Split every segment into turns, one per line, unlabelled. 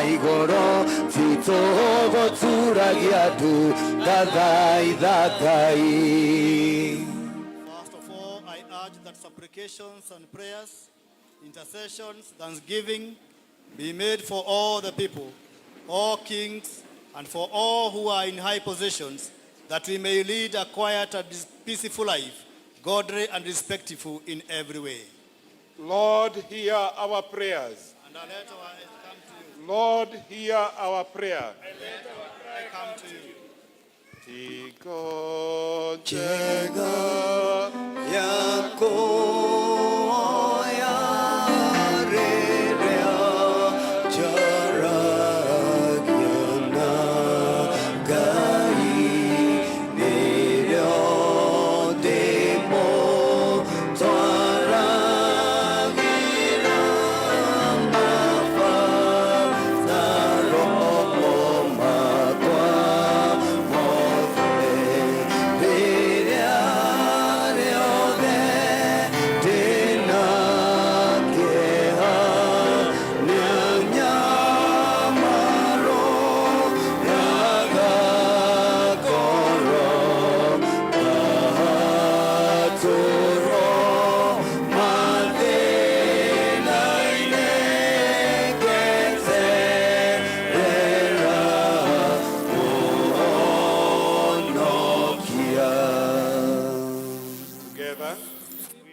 igoro Titogo turagiatu Kadai dakai.
First of all, I urge that supplications and prayers, intercessions, thanksgiving be made for all the people, all kings, and for all who are in high positions, that we may lead a quiet and peaceful life, godly and respectful in every way.
Lord, hear our prayers.
And let our aid come to you.
Lord, hear our prayer.
And let our cry come to you.
Tigo
Chega yako ya rerea charagiana gai nereo demo twaragira mafa naromo makwa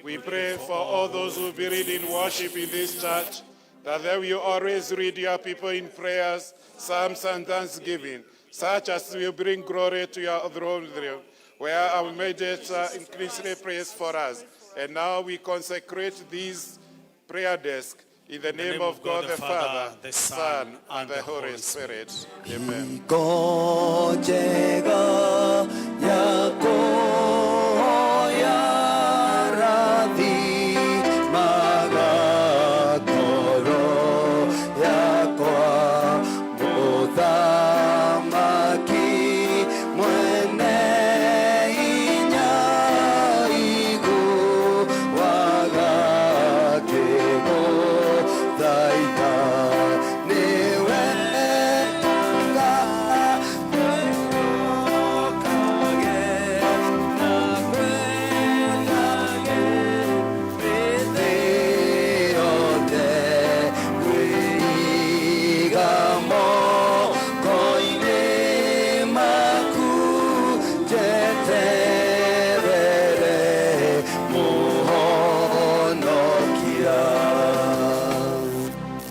we pray for all those who be reading worship in this church, that they will always read your people in prayers, psalms, and thanksgiving, such as will bring glory to your throne, where our mediator increasingly prays for us. And now we consecrate these prayer desk in the name of God the Father, the Son, and the Holy Spirit. Amen.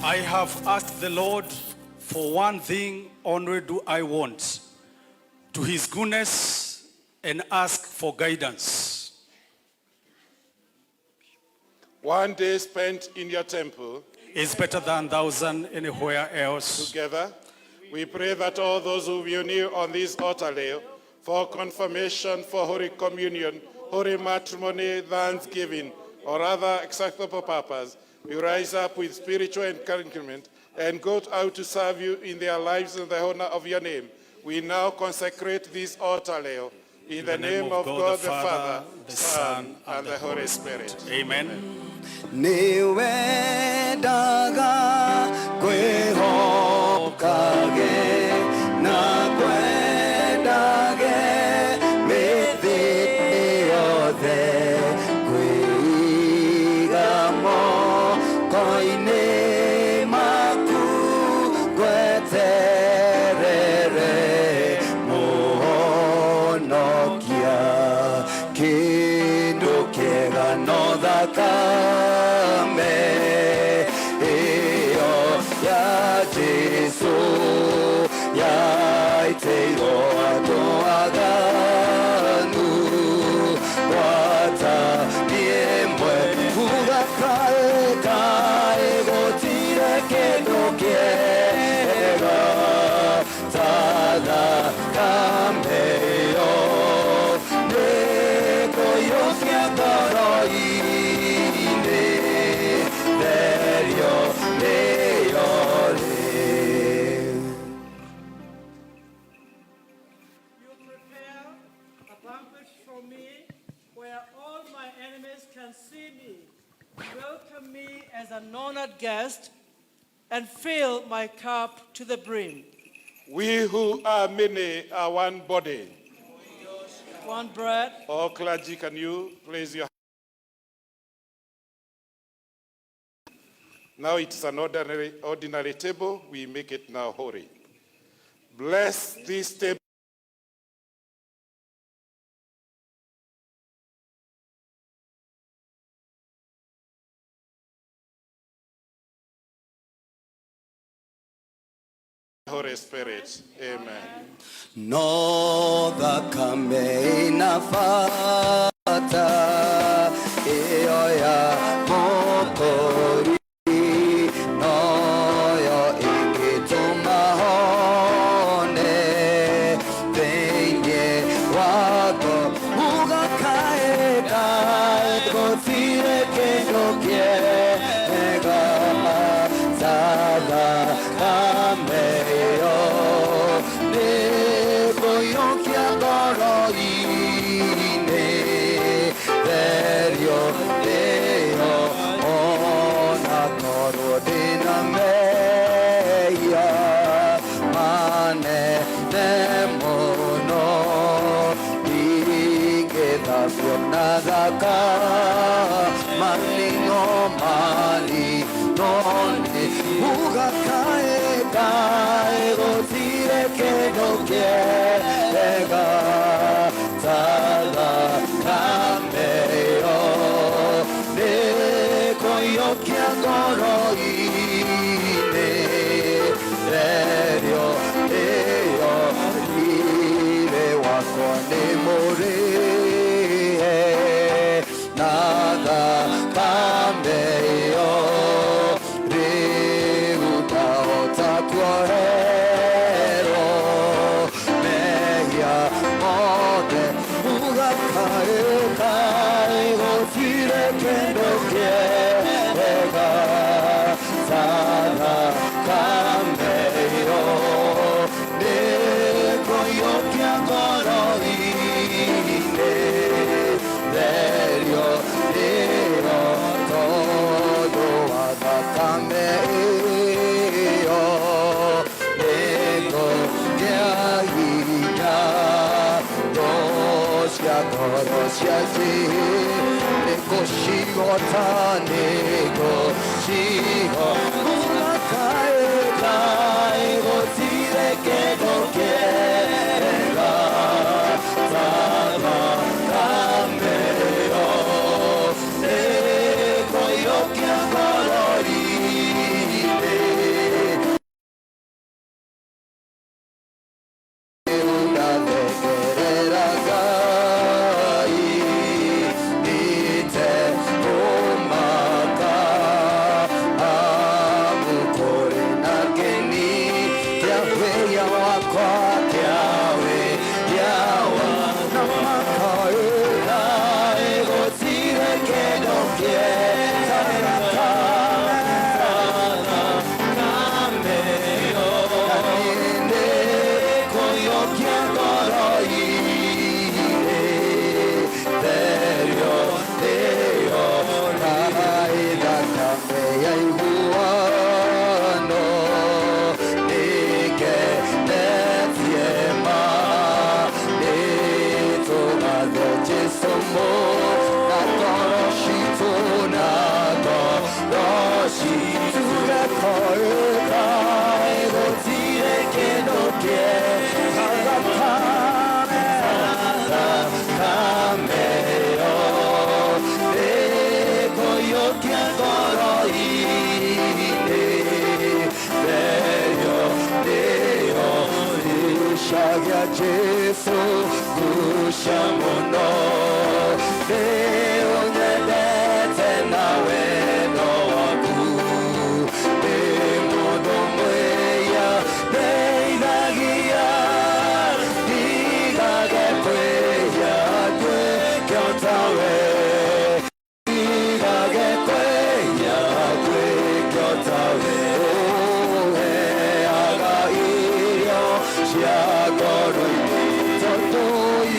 I have asked the Lord for one thing only do I want, to his goodness, and ask for guidance.
One day spent in your temple
Is better than 1,000 anywhere else.
together. We pray that all those who will kneel on this altar lay for confirmation, for Holy Communion, Holy Matrimony, Thanksgiving, or other acceptable purpose, will rise up with spiritual encouragement and go out to serve you in their lives in the honor of your name. We now consecrate this altar, Leo, in the name of God the Father, the Son, and the Holy Spirit.
Amen.
Niwe daga kwe hokage na kwe dage methi ode kwe igamo koine maku kwe terere mohonokia kindu kega no daka
Welcome me as an honored guest and fill my cup to the brim.
We who are many are one body.
One bread.
All clergy, can you place your... Now it's an ordinary table. We make it now holy. Bless this table. Holy Spirit. Amen.
No thakame inafata iyo ya Mwokozi, noyo ingituma hone thĩinĩ wako ũgakae kae gũtirĩ kĩndũ kĩega thakame ĩyo nĩgũiyũkia ngoro-inĩ therio ĩyo ona korwo ndĩna mehia manene mũno ingĩthambio na malingo malinoni ũgakae kae gũtirĩ kĩndũ kĩega thakame ĩyo nĩgũiyũkia ngoro-inĩ therio ĩyo thirĩ wakwa nĩ mũrĩhe na thakame ĩyo rĩu ndahota kuoherwo mehia mothe ũgakae kae gũtirĩ kĩndũ kĩega thakame ĩyo nĩgũiyũkia ngoro-inĩ therio ĩyo tondũ wa thakame ĩyo nĩngũgĩa hinya cia ngoro ciaci nĩngũcihota ũgakae kae gũtirĩ kĩndũ kĩega thakame ĩyo nĩgũiyũkia ngoro-inĩ ndathegerera Ngai nite ũmaka amũkũrĩ na kĩni kĩa wĩra wakwa kĩa wĩra na makaĩ kaĩ gũtirĩ kĩndũ kĩega thakame ĩyo nĩgũiyũkia ngoro-inĩ therio ĩyo kaĩ thakame ya iguano nĩngenetie ma nĩtũgathe Jesũ na ngoro citũ na ngoro citũ gakaĩ kaĩ gũtirĩ kĩndũ kĩega thakame ĩyo nĩgũiyũkia ngoro-inĩ therio ĩyo ngucagia Jesũ ngucia mũno nĩũnyendete na wendo waku nĩ mũndũ mwĩya ndeithagia ndigage kwĩya nduĩke o tawe ndigage kwĩya nduĩke o tawe ũheaga irio cia ngoro-inĩ tondũ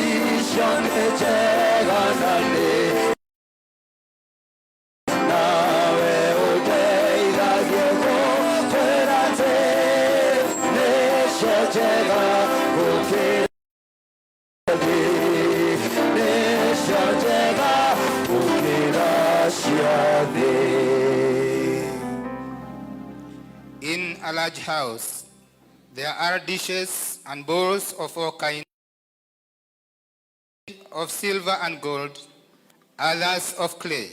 icio nĩ njega na nĩ nawe ũndeithagia gũkũra njega gũkĩra thĩ, nĩcio njega gũkĩra cia thĩ.
In a large house, there are dishes and bowls of all kinds, of silver and gold, others of clay.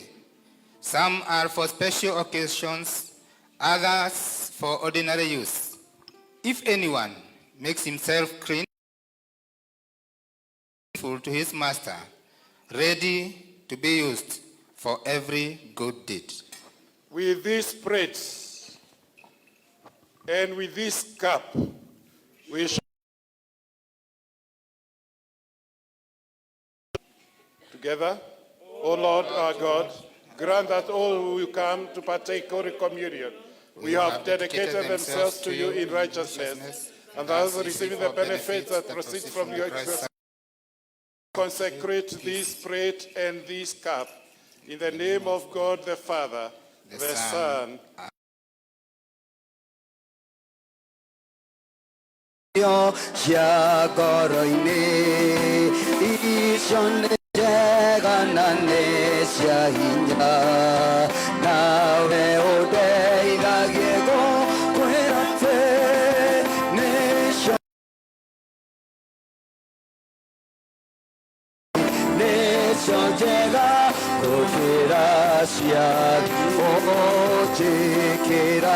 Some are for special occasions, others for ordinary use. If anyone makes himself clean to his master, ready to be used for every good deed.
With this bread and with this cup, we shall together, O Lord our God, grant that all who come to partake Holy Communion, we have dedicated themselves to you in righteousness, and thus receiving the benefits that proceed from your express. Consecrate this bread and this cup in the name of God the Father, the Son,
cia ngoro-inĩ icio nĩ njega na nĩ cia hinya, nawe ũndeithagie gũkwĩra atĩ nĩcio njega gũkĩra cia ũnjĩkĩra.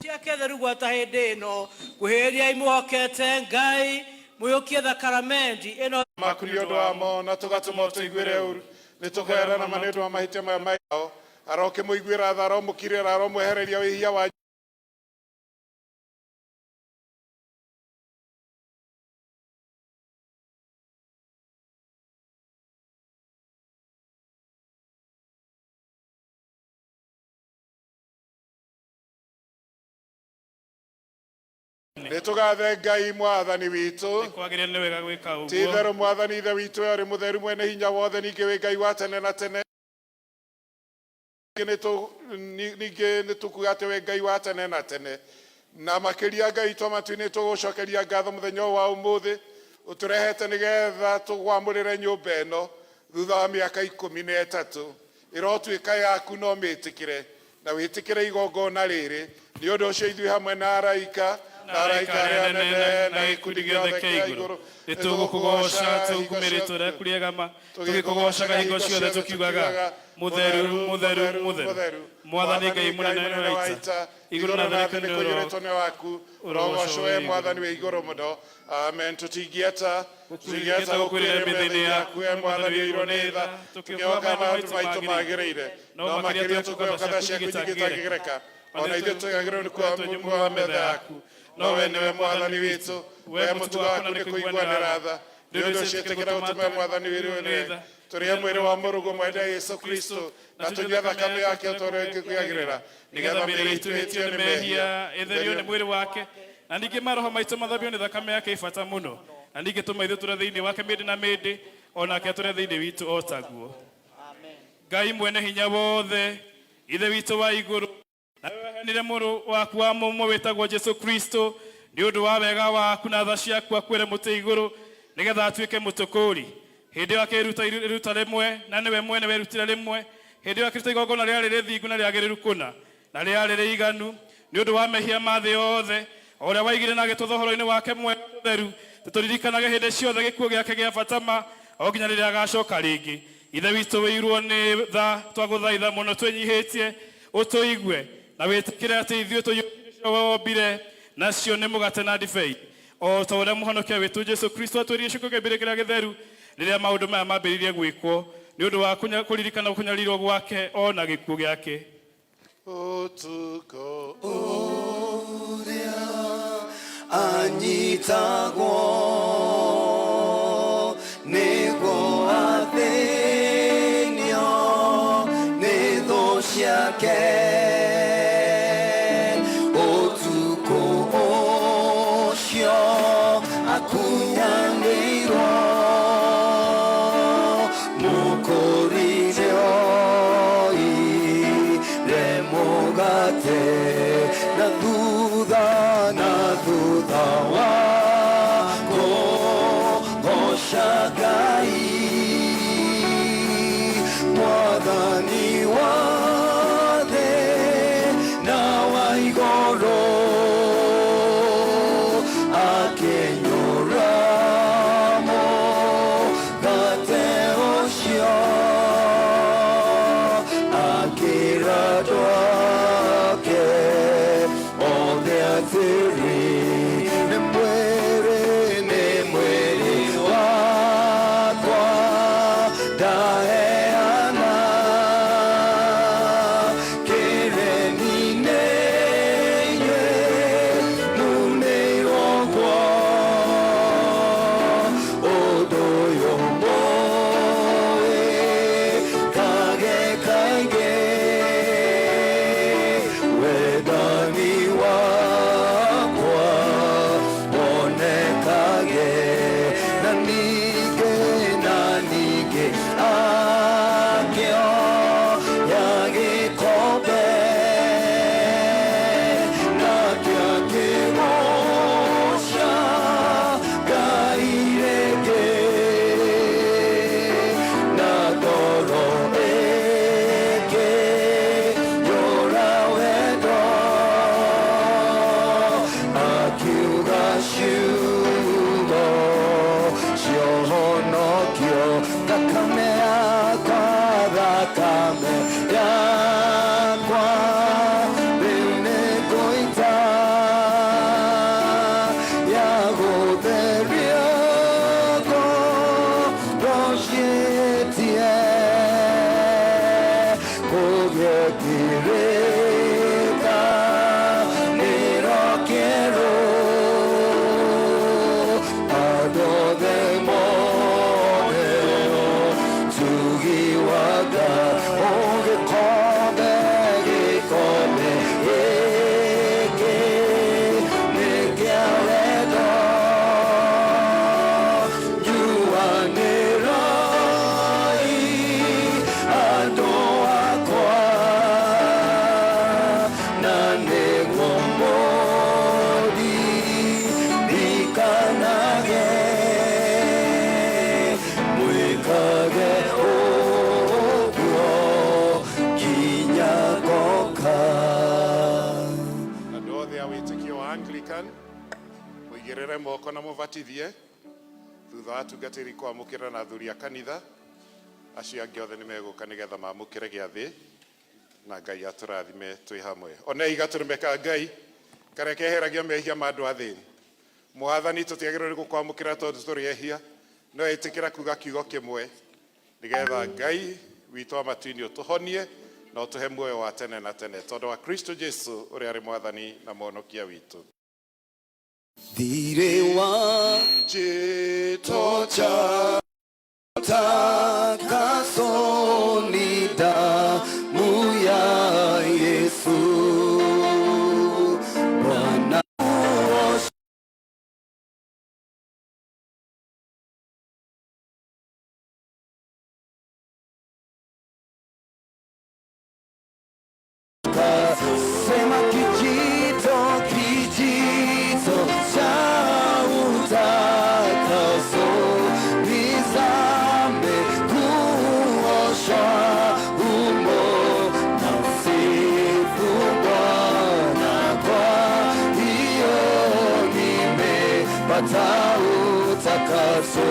Ciake theru gwata hĩndĩ ĩno kwĩhĩriai mũhokete Ngai mũiyũkie thakramenti ĩno
maku nĩ ũndũ wamo na tũgatũma tũiguĩre ũru nĩ tũkũherana ma nĩ ũndũ wa mahĩtia maya mao arokĩmũiguĩra tha aromũkirĩra aromwehereria wĩhia wa nĩ tũgathe Ngai mwathani witũ ti itherũ mwathani ithe witũ ũrĩ mũtheru mwene hinya wothe ningĩ wĩ Ngai wa tene na tene ningĩ nĩ tũkuga atĩ wĩ Ngai wa tene na tene na makĩria Ngai twamatu nĩ tũgũcokeria ngatho mũthenya wa ũmũthĩ ũtũrehete nĩgetha tũgwamũrĩre nyũmba ĩno thutha wa mĩaka 13 ĩrotuĩka yaku no mĩtĩkĩre na wĩtĩkĩre igongona rĩrĩ nĩ ũndũ ũcio ithuĩ hamwe na araika arĩa anene na gĩkundi gĩothe kĩa igũrũ nĩtũgũkũgoca tũkumĩrĩtwo rĩaku rĩega tũgĩkũgocaga hingo ciothe tũkiugaga mũtheru mũtheru mũtheru mwathani Ngai mũnene wa ita igũrũ na thĩ nĩ kũiyũrĩtwo nĩ waku ũrogocwo we mwathani wĩ igũrũ mũno amen tũtingĩeta gũkwĩrĩra mĩthĩ-inĩ yaku we mwathani wĩirwo nĩ tha tũkĩoka maũndũ maitũ magĩrĩire no makĩria tũkĩoka tha ciaku ingĩtangĩgereka ona ithuĩ twagĩrĩirwo nĩ kuoya metha yaku no we nĩwe mwathani witũ we mũtugo waku nĩ kũiguanĩra tha nĩ ũndũ ũcio ĩtĩkĩra ũtũme mwathani wĩrwo nĩwe tũrĩe mwĩrĩ wa mũrũgũ mwende Yesu Kristo na tũnyue thakame yake ũtũũro ũngĩkwĩagĩrĩra nĩgetha mĩĩrĩ itũ ĩhĩtio nĩ mehia
ĩtherio nĩ mwĩrĩ wake na ningĩ maroho maitũ mathambio nĩ thakame yake ĩbata mũno na ningĩ tũmaitho tũrĩa thĩinĩ wake mĩndĩ na mĩndĩ onake tũrĩa thĩinĩ witũ o taguo. Ngai mwene hinya wothe ithe witũ wa igũrũ na weheanire mũrũ waku wa mũmwe wĩtagwo Jesu Kristo nĩ ũndũ wa wega waku na tha ciaku akuĩre mũtĩ igũrũ nĩgetha atuĩke mũtũkũri hĩndĩ ĩyo akĩruta iruta rĩmwe na nĩwe mwene werutire rĩmwe hĩndĩ ĩyo akĩruta igongona rĩarĩ rĩthingu na rĩagĩrĩru kũna na rĩarĩ rĩiganu nĩ ũndũ wa mehia ma thĩ yothe o ũrĩa waigire na agĩtũtha ũhoro-inĩ wake mwega mũtheru tũtũririkanage hĩndĩ ciothe gĩkuũ gĩake gĩa bata ma o nginya rĩrĩa agacoka rĩngĩ. Ithe witũ wĩirwo nĩ tha twagũthaitha mũno twĩnyihĩtie ũtũigue na wĩtĩkĩre atĩ ithuĩ tũiyũkĩre wombire nacio nĩ mũgate na ndibei o ta ũrĩa mũhonokia witũ Jesu Kristo atwĩrire gĩcũko kĩambĩrĩria gĩtheru rĩrĩa maũndũ maya mambĩrĩirie gwĩkwo nĩ ũndũ wa kũririkana kũnyarirwo gwake ona gĩkuũ gĩake.
Ũtukũ
anyitagwo nĩguo athĩnio nĩ thũ ciake ũtukũ ũcio akunyanĩirwo mũkũrinyo ire mũgate na thutha wa kũgoca Ngai Mwathani wa thĩ na wa igũrũ akĩnyũra mũgate ũcio akĩra andũ ake othe athĩri nĩ mwĩrĩ wakwa ndaheana kĩrĩni-inĩ inyuĩ munĩirwo guo ũndũ ũyũ mũwĩkage kaingĩ wendani wakwa wonekage na ningĩ akĩoya gĩkombe nake akĩgoca Ngai rĩngĩ na ngoro ĩkĩiyũra wendo akiuga ciugo cia ũhonokio thakame yakwa rĩu nĩngũita ya gũtheria ngoro ciĩtie kũgĩa kĩrĩkanĩro kĩerũ andũ othe mone ũtugi wa Ngai ũgĩkombe gĩkĩ nĩ kĩa wendo nyuanĩrai andũ akwa na nĩguo mũririkanage mwĩkage ũguo nginya ngoka.
andũ othe a wĩtĩkio wa Anglican mũigĩrĩre moko na mũbatithie thutha wa atungatĩri kwamũkĩra na athuri a kanitha acio angĩ othe nĩ megũka nĩgetha mamũkĩre gĩathĩ na Ngai atũrathime twĩ hamwe. Onei gatũrũme Ngai karĩa keheragia mehia ma andũ a thĩ. Mwathani tũtiagĩrĩirwo nĩ gũkwamũkĩra tondũ tũrĩ ehia, no etĩkĩra kuga kiugo kĩmwe nĩgetha Ngai witũ wa matu-inĩ ũtũhonie na ũtũhe muoyo wa tene na tene tondũ wa Kristo Jesu ũrĩa arĩ mwathani na mũhonokia witũ.
Thirĩ wa
Njĩto
cha takasoni damu ya Yesu Bwana sema kijito cha utakaso nizame kuosha umo na msifu Bwana kwa hiyo nimepata utakaso.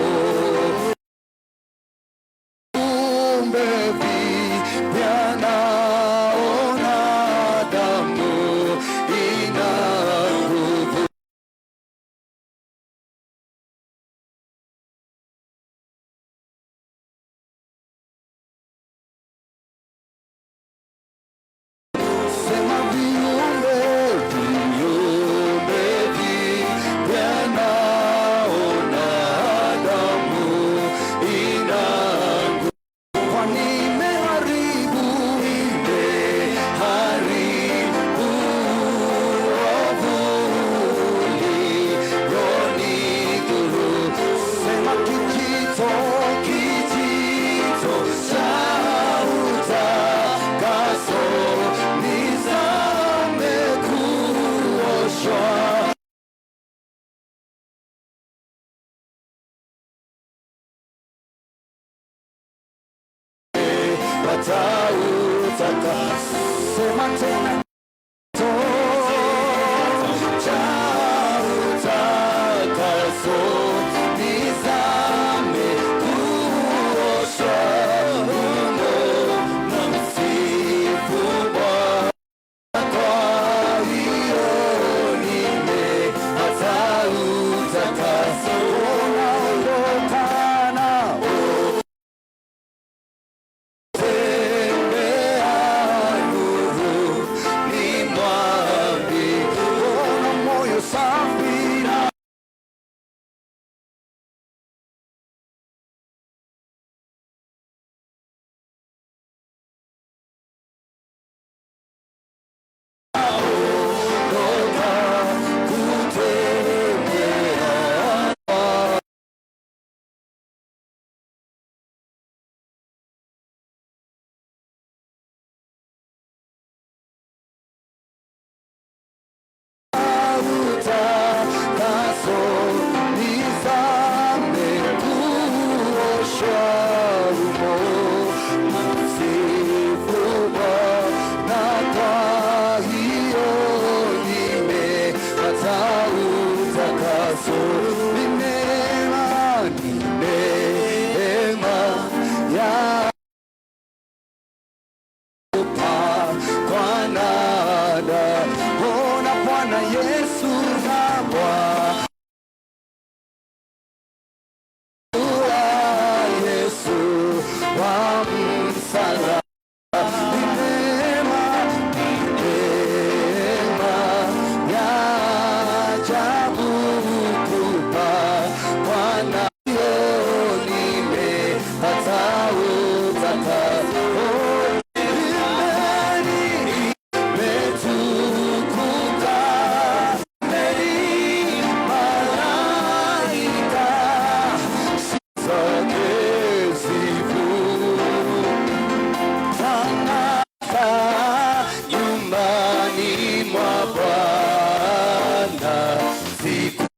atautakaso. Sema tena, cha utakaso nizame kuosha humo na msifu Bwana. Kwa hiyo nimepata utakaso. Unaondokana tembea nuruni mwake. Ona moyo safi na utakaso nizame kuosha humo na msifu Bwana. Kwa hiyo nimepata utakaso. Ni neema ya kwa nada. Ona Bwana Yesu na Bwana Yesu wa msalaba. Ni neema ya ajabu kupa Bwana. Hiyo nimepata utakaso.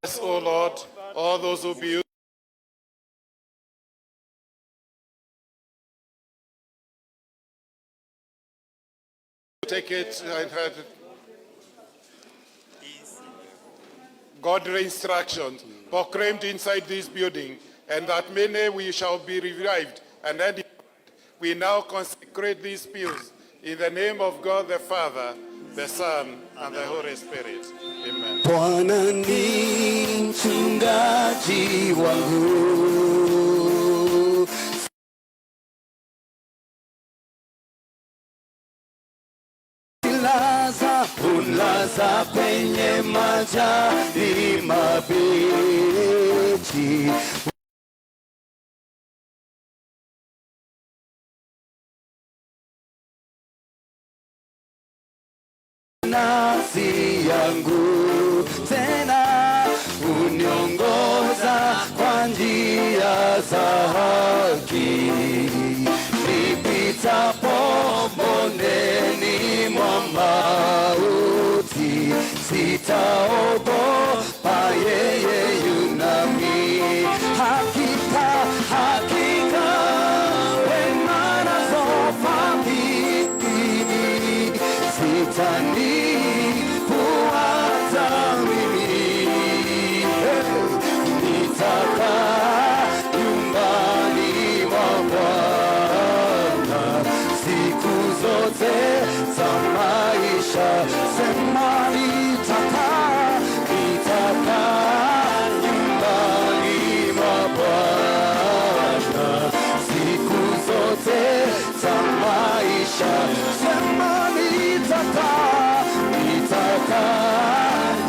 Yes, O Lord, all those who be take it and have godly instructions proclaimed inside this building, and that many we shall be revived. And then we now consecrate these pews in the name of God the Father, the Son, and the Holy Spirit. Amen.
Bwana ni mchungaji wangu, unlaza kwenye majani mabichi. Nafsi yangu tena uniongoza kwa njia za haki, nipitapo bondeni mwa mauti, sitaogopa, yeye yu nami. Hakika, hakika wema nazo fadhili zitanifuata mimi. Nitakaa nyumbani mwa Bwana siku zote za maisha. Sema nitakaa nyumbani mwa Bwana siku zote za maisha. Sema nitakaa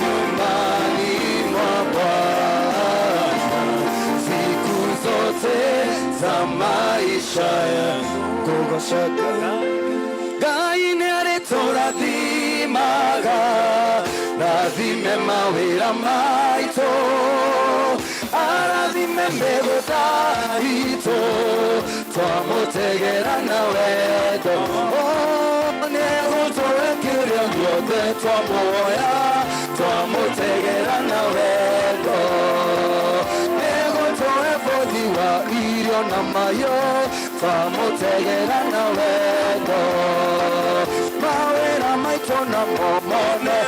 nyumbani mwa Bwana siku zote za maisha yangu. Ngai nĩarĩtũrathimaga, rathime mawĩra maitũ, arathime mĩgũnda itũ, twamũtegera na wendo. Nĩegũtũhe kĩrĩa gĩothe twamuoya, twamũtegera na wendo. Nĩegũtũhe bũthi wa irio na mayo, twamutegera na wendo mawĩra maitũ na momone